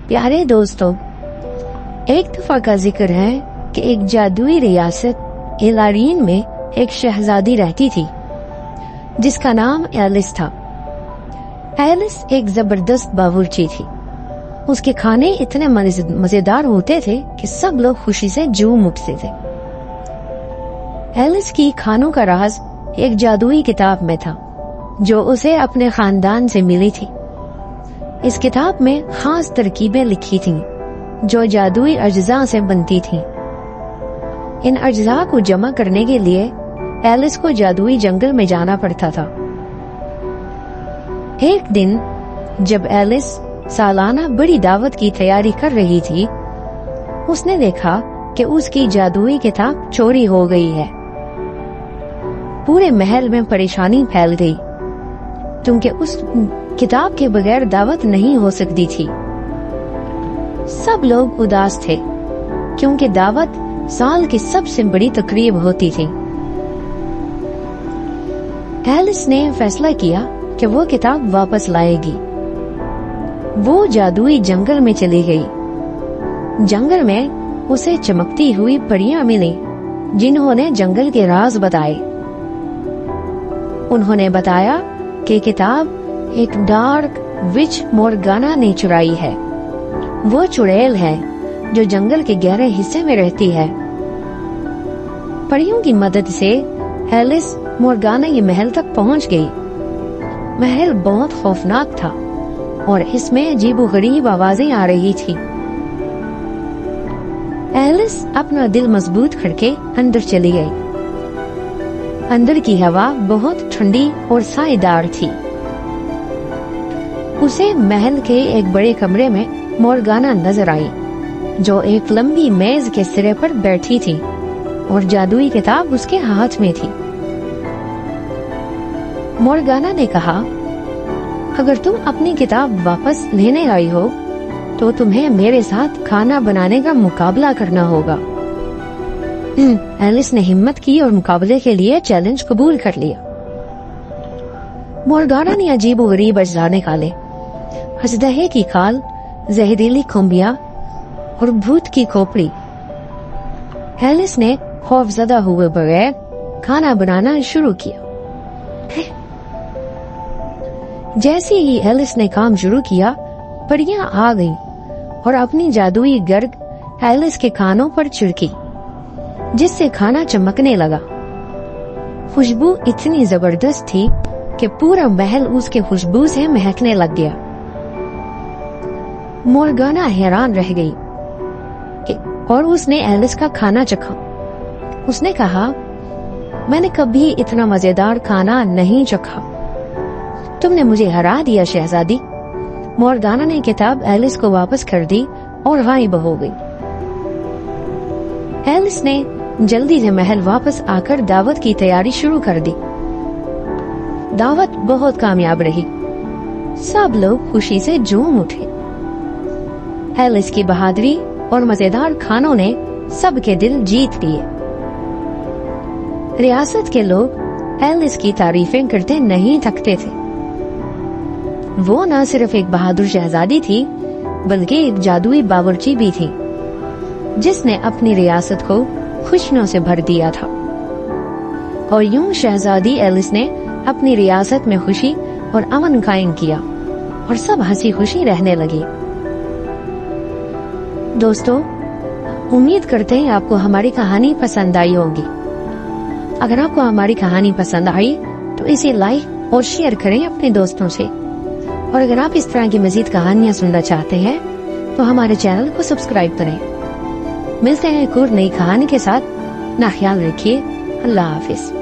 प्यारे दोस्तों, एक दफा का जिक्र है कि एक जादुई रियासत इलारीन में एक शहजादी रहती थी जिसका नाम एलिस था। एलिस एक जबरदस्त बावर्ची थी। उसके खाने इतने मजेदार होते थे कि सब लोग खुशी से झूम उठते थे। एलिस की खानों का राज एक जादुई किताब में था जो उसे अपने खानदान से मिली थी। इस किताब में खास तरकीबें लिखी थीं जो जादुई अज्जा से बनती थीं। इन अज्जा को जमा करने के लिए एलिस को जादुई जंगल में जाना पड़ता था। एक दिन जब एलिस सालाना बड़ी दावत की तैयारी कर रही थी, उसने देखा कि उसकी जादुई किताब चोरी हो गई है। पूरे महल में परेशानी फैल गई क्योंकि उस किताब के बगैर दावत नहीं हो सकती थी। सब लोग उदास थे क्योंकि दावत साल की सबसे बड़ी तकरीब होती थी। एलिस ने फैसला किया कि वो किताब वापस लाएगी। वो जादुई जंगल में चली गई। जंगल में उसे चमकती हुई परियां मिली जिन्होंने जंगल के राज बताए। उन्होंने बताया कि किताब एक डार्क विच मोर्गाना ने चुराई है। वो चुड़ैल है जो जंगल के गहरे हिस्से में रहती है। परियों की मदद से एलिस मोर्गाना के महल तक पहुंच गई। महल बहुत खौफनाक था और इसमें अजीबोगरीब आवाजें आ रही थी। एलिस अपना दिल मजबूत करके अंदर चली गई। अंदर की हवा बहुत ठंडी और साएदार थी। उसे महल के एक बड़े कमरे में मोर्गाना नजर आई जो एक लंबी मेज के सिरे पर बैठी थी और जादुई किताब उसके हाथ में थी। मोर्गाना ने कहा, अगर तुम अपनी किताब वापस लेने आई हो तो तुम्हें मेरे साथ खाना बनाने का मुकाबला करना होगा। एलिस ने हिम्मत की और मुकाबले के लिए चैलेंज कबूल कर लिया। मोर्गाना ने अजीबोगरीब अज्जा निकाले। अजदहे की खाल, जहरीली खुम्बियां और भूत की खोपड़ी। एलिस ने खौफजदा हुए बगैर खाना बनाना शुरू किया। जैसे ही एलिस ने काम शुरू किया, परियां आ गईं और अपनी जादुई गर्ग एलिस के खानों पर छिड़की जिससे खाना चमकने लगा। खुशबू इतनी जबरदस्त थी कि पूरा महल उसके खुशबू से महकने लग गया। मोर्गाना हैरान रह गई और उसने एलिस का खाना चखा। उसने कहा, मैंने कभी इतना मजेदार खाना नहीं चखा। तुमने मुझे हरा दिया शहजादी। मोर्गाना ने किताब एलिस को वापस कर दी और गायब हो गई। एलिस ने जल्दी से महल वापस आकर दावत की तैयारी शुरू कर दी। दावत बहुत कामयाब रही। सब लोग खुशी से झूम उठे। एलिस की बहादुरी और मजेदार खानों ने सबके दिल जीत लिए। रियासत के लोग एलिस की तारीफें करते नहीं थकते थे। वो न सिर्फ एक बहादुर शहजादी थी बल्कि एक जादुई बावर्ची भी थी जिसने अपनी रियासत को खुशियों से भर दिया था। और यूं शहजादी एलिस ने अपनी रियासत में खुशी और अमन कायम किया और सब हंसी खुशी रहने लगे। दोस्तों, उम्मीद करते हैं आपको हमारी कहानी पसंद आई होगी। अगर आपको हमारी कहानी पसंद आई तो इसे लाइक और शेयर करें अपने दोस्तों से। और अगर आप इस तरह की मजीद कहानियां सुनना चाहते हैं तो हमारे चैनल को सब्सक्राइब करें। मिलते हैं एक और नई कहानी के साथ। ना ख्याल रखिए। अल्लाह हाफिज।